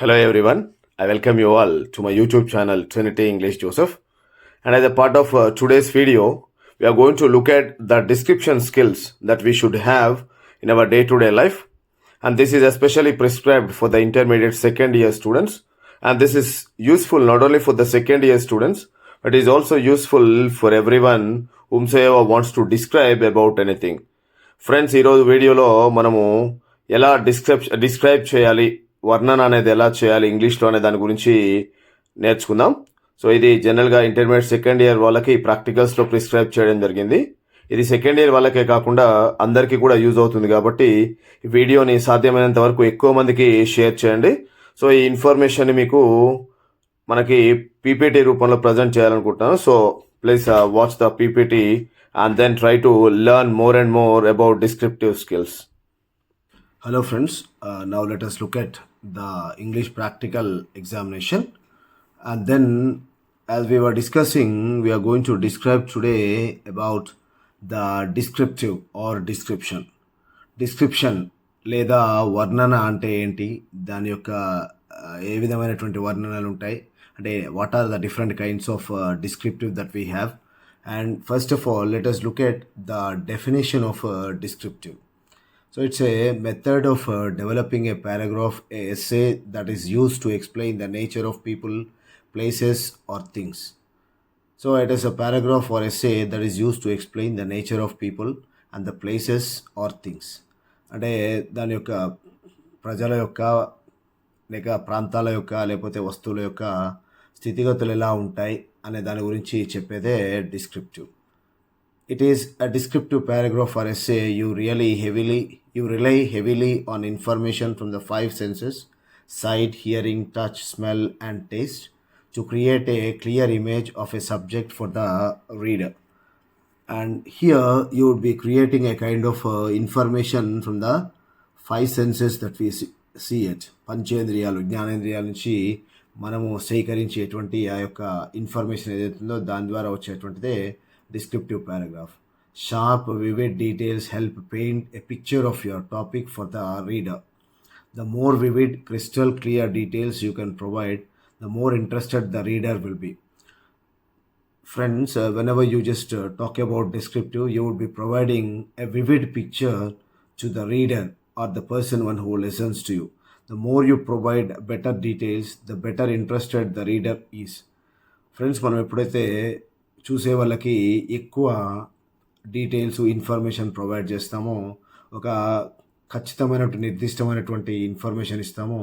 Hello everyone. I welcome you all to my YouTube channel Trinity English Joseph. And as a part of today's video, we are going to look at the description skills that we should have in our day-to-day life. And this is especially prescribed for the intermediate second year students. And this is useful not only for the second year students, but is also useful for everyone whomsoever wants to describe about anything. Friends ఈరోజు వీడియోలో మనము ఎలా describe చేయాలి, వర్ణన అనేది ఎలా చేయాలి ఇంగ్లీష్లో అనే దాని గురించి నేర్చుకుందాం. సో ఇది జనరల్గా ఇంటర్మీడియట్ సెకండ్ ఇయర్ వాళ్ళకి ప్రాక్టికల్స్లో ప్రిస్క్రైబ్ చేయడం జరిగింది. ఇది సెకండ్ ఇయర్ వాళ్ళకే కాకుండా అందరికీ కూడా యూజ్ అవుతుంది కాబట్టి ఈ వీడియోని సాధ్యమైనంత వరకు ఎక్కువ మందికి షేర్ చేయండి. సో ఈ ఇన్ఫర్మేషన్ని మీకు మనకి పీపీటీ రూపంలో ప్రజెంట్ చేయాలనుకుంటున్నాను. So please watch the PPT and then try to learn more and more about descriptive skills. Hello friends, now let us look at the English practical examination, and then as we were discussing, we are going to describe today about the descriptive or description. Description లేదా వర్ణన అంటే ఏంటి, దాని యొక్క ఏ విధమైనటువంటి వర్ణనలు ఉంటాయి అంటే what are the different kinds of descriptive that we have. And first of all, let us look at the definition of descriptive. So it's a method of developing a paragraph, a essay that is used to explain the nature of people, places or things. So it is a paragraph or essay that is used to explain the nature of people and the places or things. అంటే దాని యొక్క ప్రజల యొక్క లేక ప్రాంతాల యొక్క లేకపోతే వస్తువుల యొక్క స్థితిగతులు ఎలా ఉంటాయి అనే దాని గురించి చెప్పేదే descriptive. It is a descriptive paragraph or essay. You rely heavily on information from the 5 senses, sight, hearing, touch, smell and taste, to create a clear image of a subject for the reader. And here you would be creating a kind of information from the 5 senses that we see it. పంచేంద్రియాలు, జ్ఞానేంద్రియాల నుంచి మనము సేకరించేటువంటి ఆ యొక్క information ఏదైతుందో దాని ద్వారా వచ్చేటువంటిదే descriptive paragraph. Sharp vivid details help paint a picture of your topic for the reader. The more vivid, crystal clear details you can provide, the more interested the reader will be. Friends, whenever you just talk about descriptive, you would be providing a vivid picture to the reader or the person one who listens to you. The more you provide better details, the better interested the reader is. Friends, మనం ఎప్పుడైతే చూసే వాళ్ళకి ఎక్కువ details information provide చేస్తామో, ఒక ఖచ్చితమైనటువంటి నిర్దిష్టమైనటువంటి information ఇస్తామో,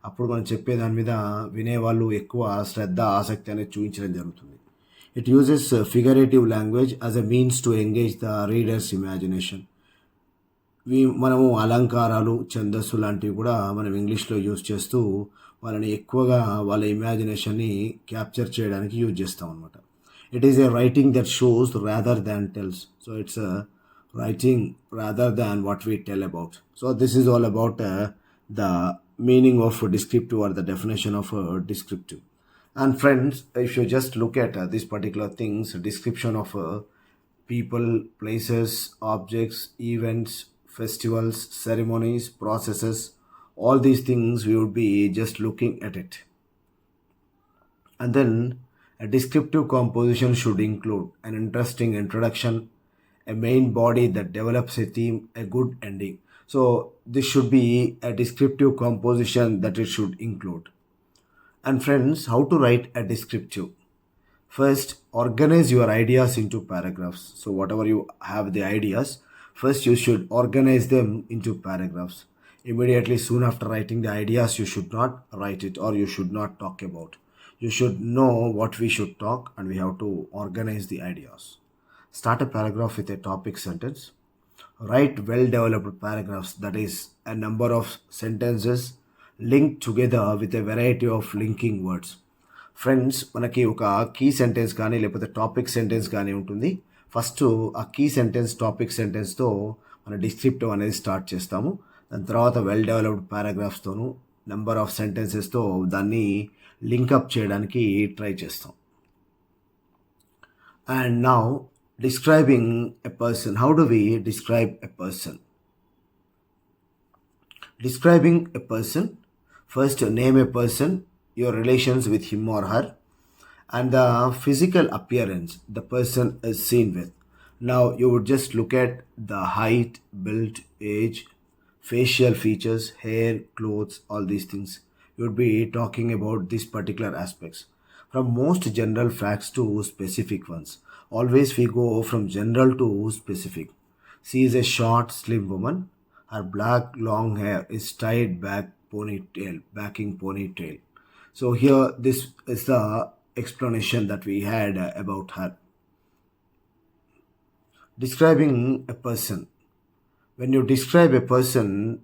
అప్పుడు మనం చెప్పే దాని మీద వినేవాళ్ళు ఎక్కువ శ్రద్ధ, ఆసక్తి అనేది చూపించడం జరుగుతుంది. It uses figurative language as a means to engage the readers imagination. మనము అలంకారాలు, ఛందస్సు లాంటివి కూడా మనం ఇంగ్లీష్లో యూజ్ చేస్తూ వాళ్ళని ఎక్కువగా వాళ్ళ ఇమాజినేషన్ని క్యాప్చర్ చేయడానికి యూజ్ చేస్తాం అనమాట. It is a writing that shows rather than tells. So it's writing rather than what we tell about. So this is all about the meaning of descriptive or the definition of descriptive. And friends, if you just look at these particular things, description of people, places, objects, events, festivals, ceremonies, processes, all these things we would be just looking at it. And then a descriptive composition should include an interesting introduction, a main body that develops a theme, a good ending. So this should be a descriptive composition that it should include. And friends, how to write a descriptive? First, organize your ideas into paragraphs. So whatever you have the ideas, first you should organize them into paragraphs. Immediately soon after writing the ideas, you should not write it or you should not talk about. You should know what we should talk and we have to organize the ideas. Start a paragraph with a topic sentence. Write well-developed paragraphs, that is a number of sentences linked together with a variety of linking words. Friends, మనకి ఒక key sentence కానీ లేకపోతే topic sentence కానీ ఉంటుంది. First ఆ key sentence, topic సెంటెన్స్తో మన descriptive అనేది start చేస్తాము. దాని తర్వాత వెల్ డెవలప్డ్ పారాగ్రాఫ్స్తోను నెంబర్ ఆఫ్ సెంటెన్సెస్తో దాన్ని లింకప్ చేయడానికి ట్రై చేస్తాం. And now describing a person. How do we describe a person? Describing a person, First, name a person, your relations with him or her, and the physical appearance the person is seen with. Now, you would just look at the height, build, age, facial features, hair, clothes, all these things. You would be talking about these particular aspects. From most general facts to specific ones. Always we go from general to specific. She is a short, slim woman. Her black long hair is tied back ponytail, backing ponytail. So here, this is the explanation that we had about her. Describing a person. When you describe a person,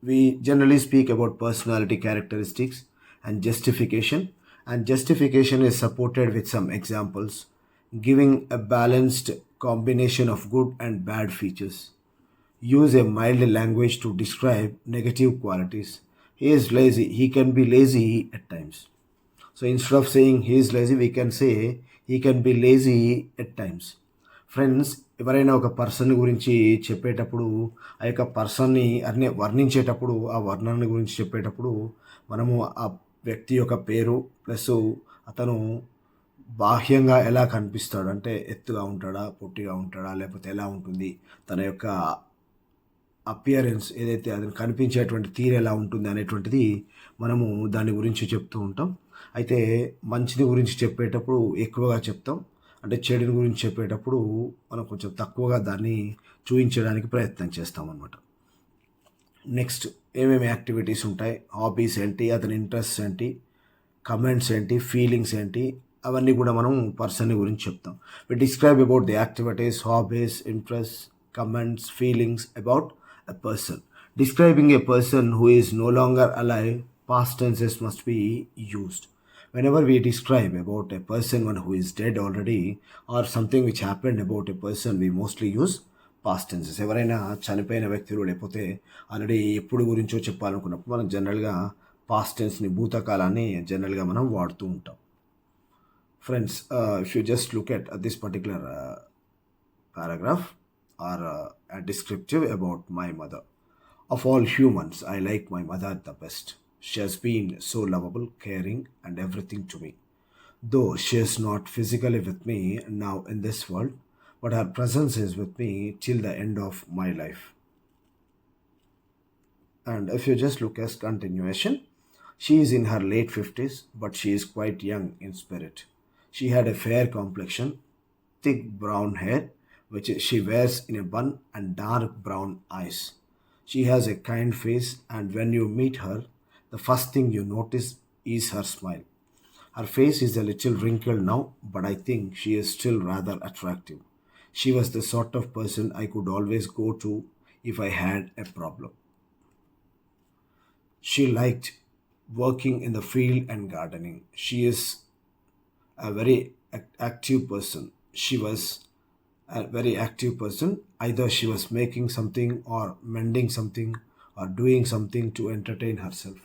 we generally speak about personality characteristics and justification. And justification is supported with some examples, giving a balanced combination of good and bad features. Use a mild language to describe negative qualities. He is lazy. He can be lazy at times. So instead of saying he is lazy, we can say he can be lazy at times. Friends, ఎవరైనా ఒక person గురించి చెప్పేటప్పుడు ఆ యొక్క పర్సన్ని అనే వర్ణించేటప్పుడు ఆ వర్ణన గురించి చెప్పేటప్పుడు మనము ఆ వ్యక్తి యొక్క పేరు ప్లస్ అతను బాహ్యంగా ఎలా కనిపిస్తాడు, అంటే ఎత్తుగా ఉంటాడా, పొట్టిగా ఉంటాడా, లేకపోతే ఎలా ఉంటుంది తన యొక్క అపియరెన్స్ ఏదైతే అది కనిపించేటువంటి తీరు ఎలా ఉంటుంది అనేటువంటిది మనము దాని గురించి చెప్తూ ఉంటాం. అయితే మంచిని గురించి చెప్పేటప్పుడు ఎక్కువగా చెప్తాం, అంటే చెడుని గురించి చెప్పేటప్పుడు మనం కొంచెం తక్కువగా దాన్ని చూపించడానికి ప్రయత్నం చేస్తాం అన్నమాట. నెక్స్ట్, ఏమేమి యాక్టివిటీస్ ఉంటాయి, హాబీస్ ఏంటి, అతని ఇంట్రెస్ట్స్ ఏంటి, కమెంట్స్ ఏంటి, ఫీలింగ్స్ ఏంటి, అవన్నీ కూడా మనం పర్సన్ గురించి చెప్తాం. We describe about the activities, hobbies, interest, comments, feelings about a person. Describing a person who is no longer alive, past tenses must be used. Whenever we describe about a person one who is dead already or something which happened about a person, we mostly use past tenses. ఎవరైనా చనిపోయిన వ్యక్తులు లేకపోతే already ఎప్పుడు గురించో చెప్పాలనుకున్నప్పుడు మనం జనరల్గా past టెన్స్ని, భూతకాలాన్ని జనరల్గా మనం వాడుతూ ఉంటాం. Friends, if you just look at this particular paragraph or a descriptive about my mother. Of all humans, I like my mother the best. She has been so lovable, caring, and everything to me. Though she is not physically with me now in this world, but her presence is with me till the end of my life. And if you just look as continuation, she is in her late 50s, but she is quite young in spirit. She had a fair complexion, thick brown hair, which she wears in a bun, and dark brown eyes. She has a kind face, and when you meet her, the first thing you notice is her smile. Her face is a little wrinkled now, but I think she is still rather attractive. She was the sort of person I could always go to if I had a problem. She liked working in the field and gardening. She is a very active person. She was a very active person. Either she was making something or mending something or doing something to entertain herself.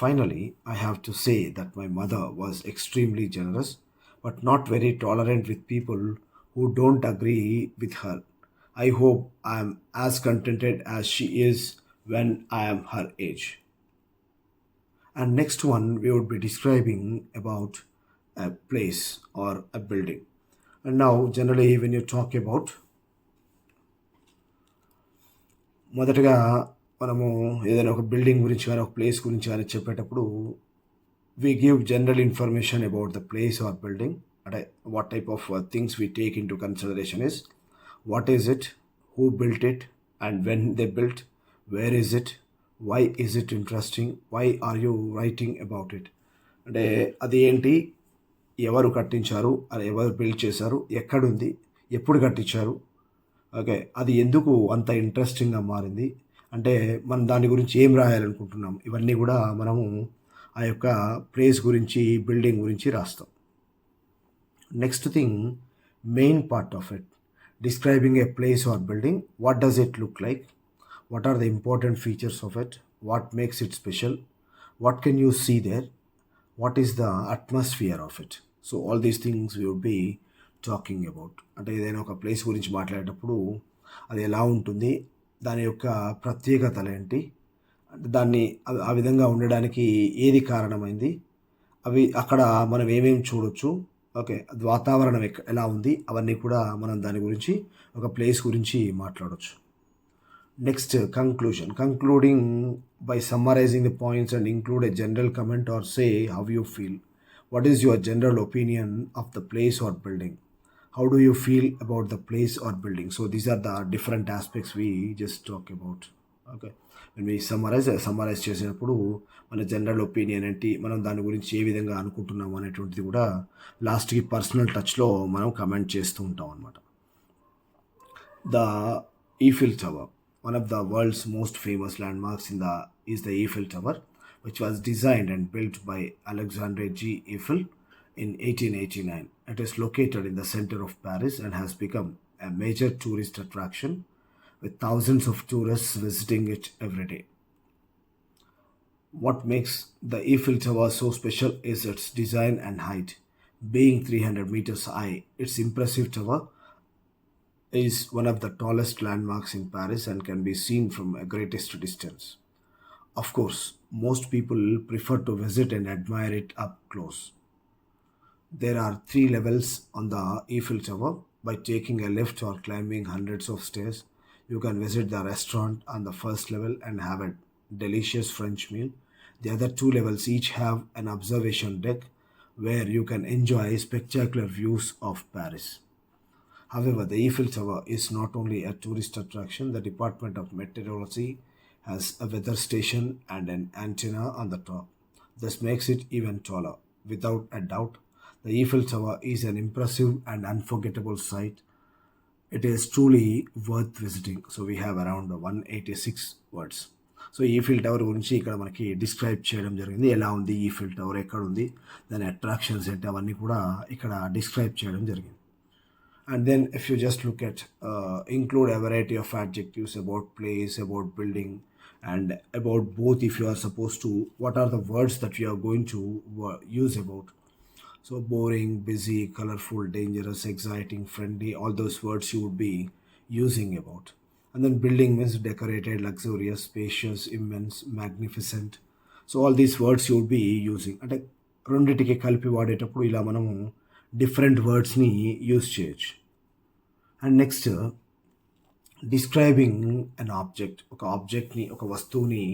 Finally, I have to say that my mother was extremely generous, but not very tolerant with people who don't agree with her. I hope I am as contented as she is when I am her age. And next one, we would be describing about a place or a building. And now, generally, when you talk about మొదటగా మనము ఏదైనా ఒక building గురించి కానీ ఒక place గురించి కానీ చెప్పేటప్పుడు we give general information about the place or building. అంటే what type of things we take into consideration is what is it, who built it, and when they built, where is it, why is it interesting, why are you writing about it. అంటే అది ఏంటి, ఎవరు కట్టించారు, అది ఎవరు build చేశారు, ఎక్కడుంది, ఎప్పుడు కట్టించారు, ఓకే, అది ఎందుకు అంత ఇంట్రెస్టింగ్గా మారింది, అంటే మనం దాని గురించి ఏం రాయాలనుకుంటున్నాం, ఇవన్నీ కూడా మనము ఆ యొక్క ప్లేస్ గురించి, బిల్డింగ్ గురించి రాస్తాం. Next thing, main part of it, describing a place or building. What does it look like, what are the important features of it, what makes it special, what can you see there, what is the atmosphere of it. So all these things we would be talking about. అంటే ఏదైనా ఒక place గురించి మాట్లాడేటప్పుడు అది ఎలా ఉంటుంది, దాని యొక్క ప్రత్యేకతలు ఏంటి, దాన్ని ఆ విధంగా ఉండడానికి ఏది కారణమైంది? అవి అక్కడ మనం ఏమేమి చూడొచ్చు? ఓకే. వాతావరణం ఎలా ఉంది? అవన్నీ కూడా మనం దాని గురించి ఒక ప్లేస్ గురించి మాట్లాడొచ్చు. Next conclusion. Concluding by summarizing the points and include a general comment or say how you feel. What is your general opinion of the place or building? How do you feel about the place or building? So these are the different aspects we just talk about. Okay. When we summarize చేసేటప్పుడు మన general opinion ఏంటి, మనం దాని గురించి ఏ విధంగా అనుకుంటున్నాం అనేటువంటిది కూడా లాస్ట్‌కి పర్సనల్ టచ్‌లో మనం కమెంట్ చేస్తూ ఉంటాం అనమాట. The Eiffel Tower, one of the world's most famous landmarks is the Eiffel Tower, which was designed and built by Alexandre G. Eiffel in 1889. It is located in the center of Paris and has become a major tourist attraction with thousands of tourists visiting it every day. What makes the Eiffel Tower so special is its design and height. Being 300 meters high, its impressive tower is one of the tallest landmarks in Paris and can be seen from a greatest distance. Of course, most people prefer to visit and admire it up close. There are three levels on the Eiffel Tower. By taking a lift or climbing hundreds of stairs, you can visit the restaurant on the first level and have a delicious French meal. The other two levels each have an observation deck where you can enjoy spectacular views of Paris. However, the Eiffel Tower is not only a tourist attraction, the Department of Meteorology has a weather station and an antenna on the top. This makes it even taller. Without a doubt, the Eiffel Tower is an impressive and unforgettable sight. It is truly worth visiting. So we have around 186 words. So Eiffel tower గురించి ఇక్కడ మనకి describe చేయడం జరిగింది. ఎలా ఉంది Eiffel tower, ఎక్కడ ఉంది, దాని అట్రాక్షన్స్ ఏంటి, అవన్నీ కూడా ఇక్కడ డిస్క్రైబ్ చేయడం జరిగింది. And then if you just look at include a variety of adjectives about place, about building, and about both. If you are supposed to, what are the words that you are going to use about? So boring, busy, colorful, dangerous, exciting, friendly, all those words you would be using about. And then building means decorated, luxurious, spacious, immense, magnificent. So all these words you would be using. అంటే రెండింటికి కలిపి వాడేటప్పుడు ఇలా మనము different వర్డ్స్ని use చేయొచ్చు. And next describing an object. ఒక ఆబ్జెక్ట్ని, ఒక వస్తువుని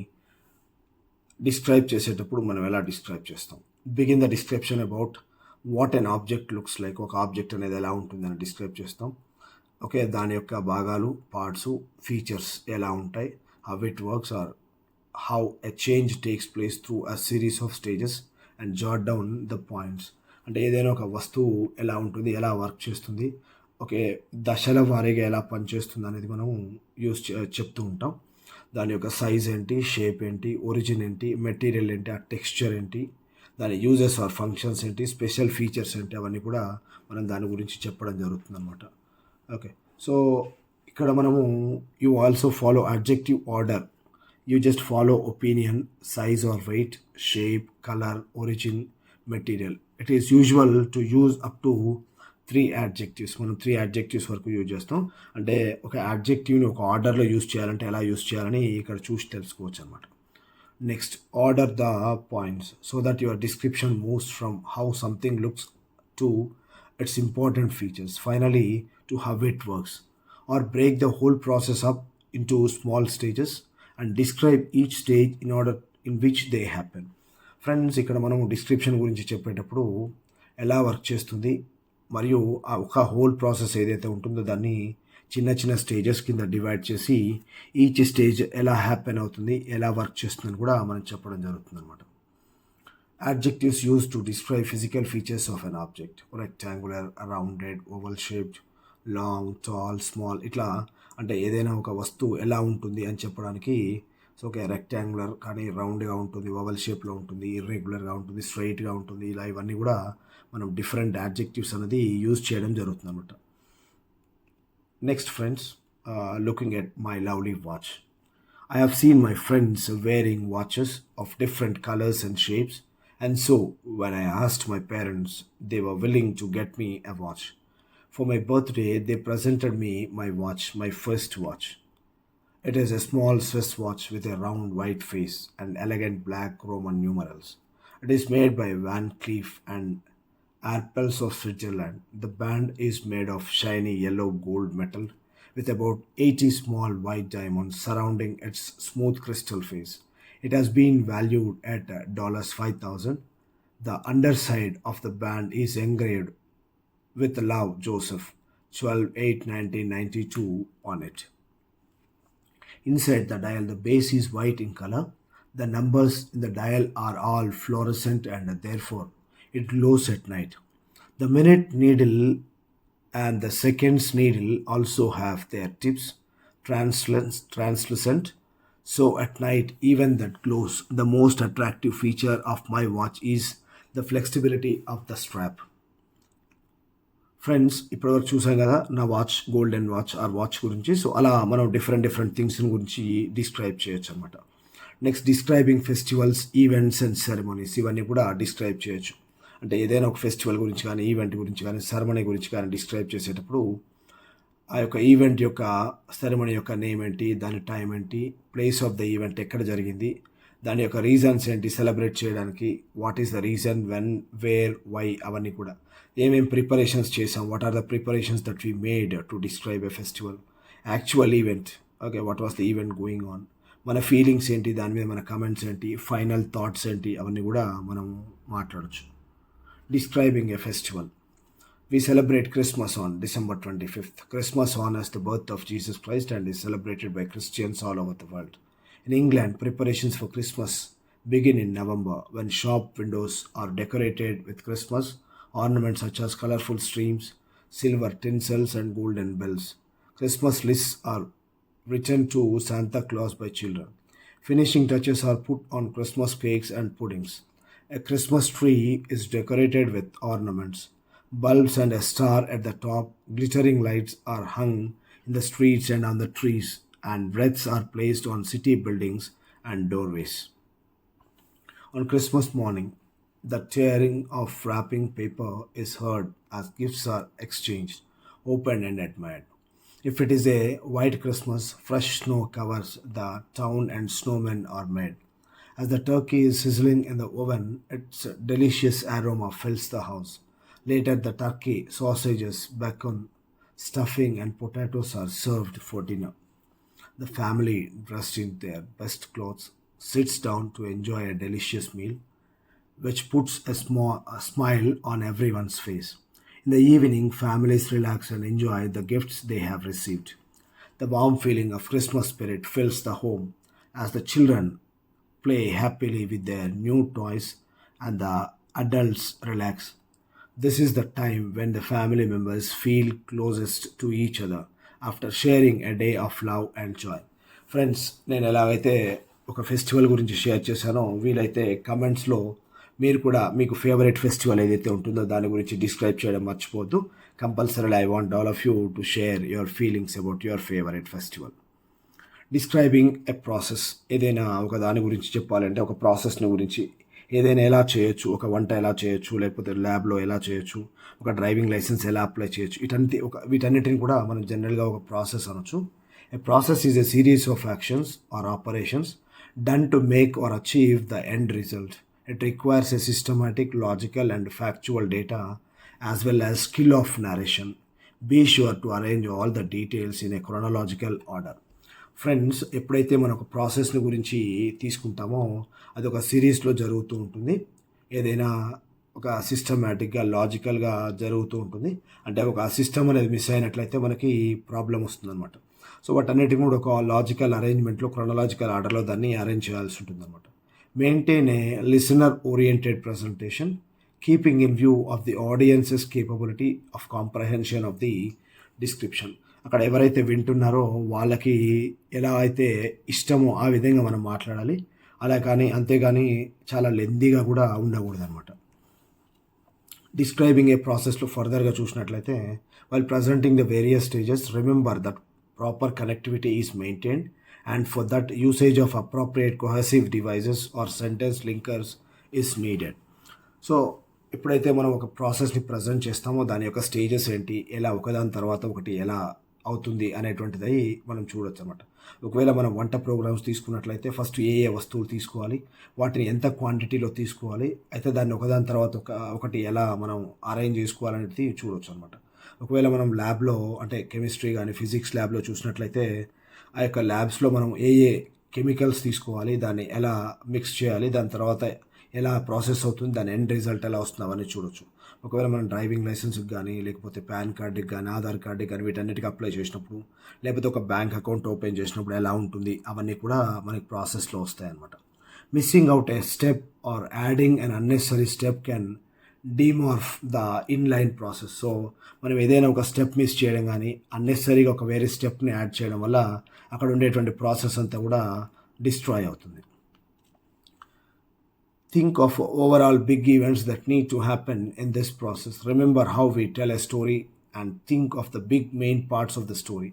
డిస్క్రైబ్ చేసేటప్పుడు మనం ఎలా డిస్క్రైబ్ చేస్తాం? Begin the description about what an object looks like. ఒక ఆబ్జెక్ట్ అనేది ఎలా ఉంటుందని డిస్క్రైబ్ చేస్తాం. ఓకే, దాని యొక్క భాగాలు, పార్ట్స్, ఫీచర్స్ ఎలా ఉంటాయి, how it works or how a change takes place through a series of stages and jot down the points. అంటే ఏదైనా ఒక వస్తువు ఎలా ఉంటుంది, ఎలా వర్క్ చేస్తుంది, ఓకే, దశల వారీగా ఎలా పనిచేస్తుంది అనేది మనం చెప్తూ ఉంటాం. దాని యొక్క సైజ్ ఏంటి, షేప్ ఏంటి, ఒరిజిన్ ఏంటి, మెటీరియల్ ఏంటి, ఆ టెక్స్చర్ ఏంటి, దాని యూజెస్ ఆర్ ఫంక్షన్స్ ఏంటి, స్పెషల్ ఫీచర్స్ ఏంటి, అవన్నీ కూడా మనం దాని గురించి చెప్పడం జరుగుతుంది అనమాట. ఓకే, సో ఇక్కడ మనము you also follow adjective order. You just follow opinion, size or weight, shape, colour, origin, material. It is usual to use up to 3 adjectives. మనం 3 adjectives వరకు యూజ్ చేస్తాం. అంటే ఒక యాడ్జెక్టివ్ని ఒక ఆర్డర్లో యూజ్ చేయాలంటే ఎలా యూజ్ చేయాలని ఇక్కడ చూసి తెలుసుకోవచ్చు అనమాట. Next, order the points so that your description moves from how something looks to it's important features, finally to how it works. Or break the whole process up into small stages and describe each stage in order in which they happen. Friends, ఇక్కడ మనం description గురించి చెప్పేటప్పుడు ఎలా work చేస్తుంది మరియు ఆ ఒక whole process ఏదైతే ఉంటుందో దాన్ని చిన్న చిన్న స్టేజెస్ కింద డివైడ్ చేసి ఈచ్ స్టేజ్ ఎలా హ్యాపెన్ అవుతుంది, ఎలా వర్క్ చేస్తుందని కూడా మనం చెప్పడం జరుగుతుంది అనమాట. Adjectives used to describe physical features of an object. Rectangular, rounded, oval shaped, long, tall, small. ఇట్లా అంటే ఏదైనా ఒక వస్తువు ఎలా ఉంటుంది అని చెప్పడానికి. సో ఓకే, రెక్టాంగులర్ కానీ రౌండ్గా ఉంటుంది, ఓవల్ షేప్లో ఉంటుంది, ఇర్రెగ్యులర్గా ఉంటుంది, స్ట్రైట్గా ఉంటుంది, ఇలా ఇవన్నీ కూడా మనం డిఫరెంట్ యాడ్జెక్టివ్స్ అనేది యూజ్ చేయడం జరుగుతుంది అనమాట. Next friends, looking at my lovely watch. I have seen my friends wearing watches of different colors and shapes, and so when I asked my parents, they were willing to get me a watch. For my birthday, they presented me my watch, my first watch. It is a small Swiss watch with a round white face and elegant black Roman numerals. It is made by Van Cleef and Arpels of Switzerland. The band is made of shiny yellow gold metal with about 80 small white diamonds surrounding its smooth crystal face. It has been valued at $5,000. The underside of the band is engraved with Love Joseph 12/8/1992 on it. Inside the dial, the base is white in color. The numbers in the dial are all fluorescent and therefore it glows at night. The minute needle and the seconds needle also have their tips translucent. So at night, even that glows. The most attractive feature of my watch is the flexibility of the strap. Friends ఇప్పటివరకు చూసాం కదా నా watch golden watch or watch గురించి. So అలా మనం different things గురించి describe చేయొచ్చు అనమాట. Next describing festivals, events and ceremonies, ఇవన్నీ కూడా డిస్క్రైబ్ చేయొచ్చు. అంటే ఏదైనా ఒక ఫెస్టివల్ గురించి కానీ, ఈవెంట్ గురించి కానీ, సెరమనీ గురించి కానీ డిస్క్రైబ్ చేసేటప్పుడు ఆ యొక్క ఈవెంట్ యొక్క, సెరమనీ యొక్క నేమ్ ఏంటి, దాని టైం ఏంటి, ప్లేస్ ఆఫ్ ద ఈవెంట్ ఎక్కడ జరిగింది, దాని యొక్క రీజన్స్ ఏంటి సెలబ్రేట్ చేయడానికి, what is the reason, when, where, why, అవన్నీ కూడా ఏమేం ప్రిపరేషన్స్ చేసాం, what are the preparations that we made to describe a festival, actual event, okay what was the event going on, మన ఫీలింగ్స్ ఏంటి, దాని మీద మన కమెంట్స్ ఏంటి, ఫైనల్ థాట్స్ ఏంటి, అవన్నీ కూడా మనం మాట్లాడచ్చు. Describing a festival. We celebrate Christmas on December 25th. Christmas honors the birth of Jesus Christ and is celebrated by Christians all over the world. In England, preparations for Christmas begin in November when shop windows are decorated with Christmas ornaments such as colorful streams, silver tinsels, and golden bells. Christmas lists are written to Santa Claus by children. Finishing touches are put on Christmas cakes and puddings. A Christmas tree is decorated with ornaments, bulbs, and a star at the top. Glittering lights are hung in the streets and on the trees, and wreaths are placed on city buildings and doorways. On Christmas morning, the tearing of wrapping paper is heard as gifts are exchanged, opened, and admired. If it is a white Christmas, fresh snow covers the town and snowmen are made. As the turkey is sizzling in the oven, its delicious aroma fills the house. Later, the turkey, sausages, bacon, stuffing, and potatoes are served for dinner. The family, dressed in their best clothes, sits down to enjoy a delicious meal, which puts a smile on everyone's face. In the evening, families relax and enjoy the gifts they have received. The warm feeling of Christmas spirit fills the home as the children play happily with their new toys and the adults relax. This is the time when the family members feel closest to each other after sharing a day of love and joy. Friends, నేను ఎలాగైతే ఒక festival గురించి share చేశానో, వీలైతే కమెంట్స్లో మీరు కూడా మీకు ఫేవరెట్ ఫెస్టివల్ ఏదైతే ఉంటుందో దాని గురించి డిస్క్రైబ్ చేయడం మర్చిపోవద్దు. Compulsory I want all of you to share your feelings about your favourite festival. Describing a process. ఏదైనా ఒక దాని గురించి చెప్పాలంటే ఒక ప్రాసెస్ని గురించి, ఏదైనా ఎలా చేయొచ్చు, ఒక వంట ఎలా చేయొచ్చు, లేకపోతే ల్యాబ్లో ఎలా చేయొచ్చు, ఒక డ్రైవింగ్ లైసెన్స్ ఎలా అప్లై చేయొచ్చు, వీటన్నిటిని కూడా మనం జనరల్గా ఒక ప్రాసెస్ అనొచ్చు. A process is a series of actions or operations done to make or achieve the end result. It requires a systematic, logical and factual data as well as skill of narration. Be sure to arrange all the details in a chronological order. Friends, ఎప్పుడైతే మనం ఒక ప్రాసెస్ని గురించి తీసుకుంటామో అది ఒక సిరీస్లో జరుగుతూ ఉంటుంది. ఏదైనా ఒక సిస్టమేటిక్గా, లాజికల్గా జరుగుతూ ఉంటుంది. అంటే ఒక సిస్టమ్ అనేది మిస్ అయినట్లయితే మనకి ప్రాబ్లం వస్తుందన్నమాట. సో వాటన్నిటిని కూడా ఒక లాజికల్ అరేంజ్మెంట్లో, క్రొనలాజికల్ ఆర్డర్లో దాన్ని అరేంజ్ చేయాల్సి ఉంటుంది అనమాట. Maintain a listener oriented presentation, keeping in view of the audiences capability of comprehension of the description. అక్కడ ఎవరైతే వింటున్నారో వాళ్ళకి ఎలా అయితే ఇష్టమో ఆ విధంగా మనం మాట్లాడాలి. అలా కానీ అంతేగాని చాలా లెందీగా కూడా ఉండకూడదు అనమాట. డిస్క్రైబింగ్ ఏ ప్రాసెస్లో ఫర్దర్గా చూసినట్లయితే, while presenting the various stages, remember that proper connectivity is maintained and for that usage of appropriate cohesive devices or sentence linkers is needed. So ఎప్పుడైతే మనం ఒక ప్రాసెస్ని ప్రజెంట్ చేస్తామో దాని యొక్క స్టేజెస్ ఏంటి, ఎలా ఒకదాని తర్వాత ఒకటి ఎలా అవుతుంది అనేటువంటిది మనం చూడొచ్చు అనమాట. ఒకవేళ మనం వంట ప్రోగ్రామ్స్ తీసుకున్నట్లయితే ఫస్ట్ ఏ ఏ వస్తువులు తీసుకోవాలి, వాటిని ఎంత క్వాంటిటీలో తీసుకోవాలి, అయితే దాన్ని ఒకదాని తర్వాత ఒకటి ఎలా మనం అరేంజ్ చేసుకోవాలనేది చూడవచ్చు అనమాట. ఒకవేళ మనం ల్యాబ్లో అంటే కెమిస్ట్రీ కానీ ఫిజిక్స్ ల్యాబ్లో చూసినట్లయితే ఆ యొక్క ల్యాబ్స్లో మనం ఏ ఏ కెమికల్స్ తీసుకోవాలి, దాన్ని ఎలా మిక్స్ చేయాలి, దాని తర్వాత ఎలా ప్రాసెస్ అవుతుంది, దాని ఎండ్ రిజల్ట్ ఎలా వస్తుంది అవన్నీ చూడొచ్చు. ఒకవేళ మనం డ్రైవింగ్ లైసెన్స్కి కానీ లేకపోతే పాన్ కార్డుకి కానీ ఆధార్ కార్డుకి కానీ వీటన్నిటికి అప్లై చేసినప్పుడు, లేకపోతే ఒక బ్యాంక్ అకౌంట్ ఓపెన్ చేసినప్పుడు ఎలా ఉంటుంది అవన్నీ కూడా మనకి ప్రాసెస్లో వస్తాయన్నమాట. Missing out a step or adding an unnecessary step can deform the inline process. So మనం ఏదైనా ఒక స్టెప్ మిస్ చేయడం కానీ అన్నెసరీగా ఒక వేరే స్టెప్ని యాడ్ చేయడం వల్ల అక్కడ ఉండేటువంటి ప్రాసెస్ అంతా కూడా డిస్ట్రాయ్ అవుతుంది. Think of overall big events that need to happen in this process. Remember how we tell a story and think of the big main parts of the story.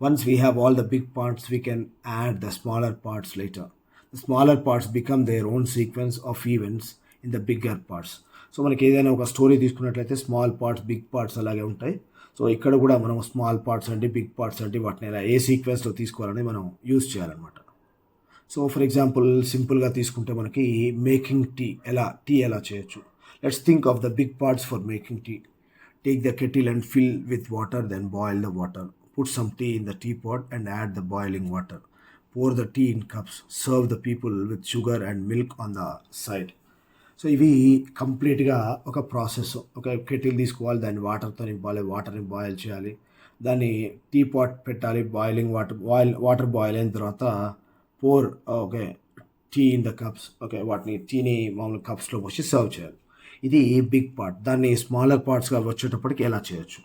Once we have all the big parts, we can add the smaller parts later. The smaller parts become their own sequence of events in the bigger parts. So మనకి ఏదైనా ఒక story తీసుకున్నట్లయితే small parts big parts అలాగే ఉంటాయి. So ఇక్కడ కూడా మనం small parts అంటే బిగ్ పార్ట్స్ అంటే వాటిని ఎలా ఏ సీక్వెన్స్లో తీసుకోవాలని మనం యూజ్ చేయాలన్నమాట. సో ఫర్ ఎగ్జాంపుల్ సింపుల్గా తీసుకుంటే మనకి మేకింగ్ టీ ఎలా చేయొచ్చు. Let's think of the big parts for making tea. Take the kettle and fill with water, then boil the water. Put some tea in the teapot and add the boiling water. Pour the tea in cups. Serve the people with sugar and milk on the side. So ఇవి కంప్లీట్గా ఒక process. ఒక kettle తీసుకోవాలి, దాన్ని వాటర్తో నింపాలి, వాటర్ని boil చేయాలి, దాన్ని టీ పాట్ పెట్టాలి, బాయిలింగ్ వాటర్ బాయిల్ అయిన తర్వాత టీ ఇన్ ద కప్స్. వాటిని టీని మామూలు కప్స్లో పోసి సర్వ్ చేయాలి. ఇది బిగ్ పార్ట్. దాన్ని స్మాలర్ పార్ట్స్గా వచ్చేటప్పటికి ఎలా చేయొచ్చు.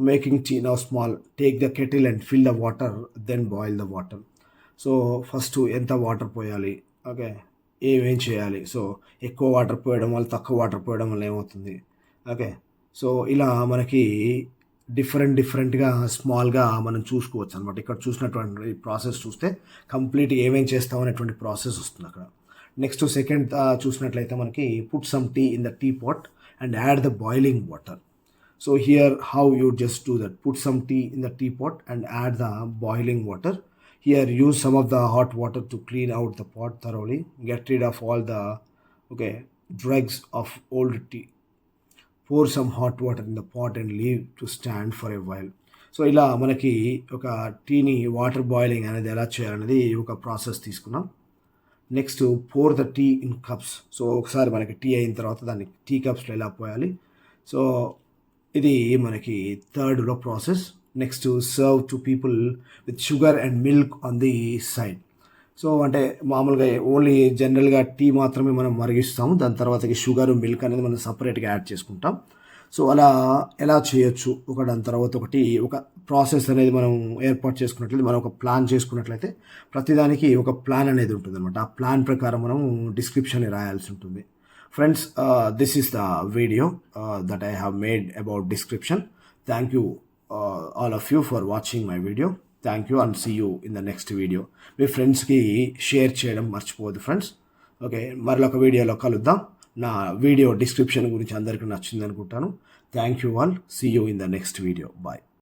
Making tea now small. Take the kettle and fill the water, then boil the water. So first ఎంత వాటర్ పోయాలి, ఏమేం చేయాలి. సో ఎక్కువ వాటర్ పోయడం వల్ల తక్కువ వాటర్ పోయడం వల్ల ఏమవుతుంది. సో ఇలా మనకి డిఫరెంట్గా స్మాల్గా మనం చూసుకోవచ్చు అనమాట. ఇక్కడ చూసినటువంటి ప్రాసెస్ చూస్తే కంప్లీట్ ఏమేం చేస్తాం అనేటువంటి ప్రాసెస్ వస్తుంది అక్కడ. నెక్స్ట్ సెకండ్ చూసినట్లయితే మనకి put some tea in the tea pot and add the boiling water. So here how you just do that. Put some tea in the teapot and add the boiling water. Here use some of the hot water to clean out the pot thoroughly. Get rid of all the dregs of old tea. Pour some hot water in the pot and leave to stand for a while. So ఇలా మనకి ఒక టీని water boiling అనేది ఎలా చేయాలనేది ఒక process తీసుకున్నాం. Next pour the tea in cups. So ఒకసారి మనకి టీ అయిన తర్వాత దాన్ని టీ కప్స్లో ఎలా పోయాలి. సో ఇది మనకి థర్డ్లో process. Next serve to people with sugar and milk on the side. So అంటే మామూలుగా ఓన్లీ జనరల్గా టీ మాత్రమే మనం మరిగిస్తాము, దాని తర్వాతకి షుగర్ మిల్క్ అనేది మనం సపరేట్గా యాడ్ చేసుకుంటాం. సో అలా ఎలా చేయొచ్చు దాని తర్వాత ఒక ప్రాసెస్ అనేది మనం ఏర్పాటు చేసుకున్నట్లయితే, మనం ఒక ప్లాన్ చేసుకున్నట్లయితే ప్రతిదానికి ఒక ప్లాన్ అనేది ఉంటుంది అనమాట. ఆ ప్లాన్ ప్రకారం మనం డిస్క్రిప్షన్ రాయాల్సి ఉంటుంది. Friends, this is the video that I have made about description. Thank you all of you for watching my video. Thank you and see you in the next video. మీ ఫ్రెండ్స్కి share చేయడం మర్చిపోవద్దు friends. మరొక వీడియోలో కలుద్దాం. నా video description గురించి అందరికీ నచ్చింది అనుకుంటాను. Thank you all. See you in the next video. Bye.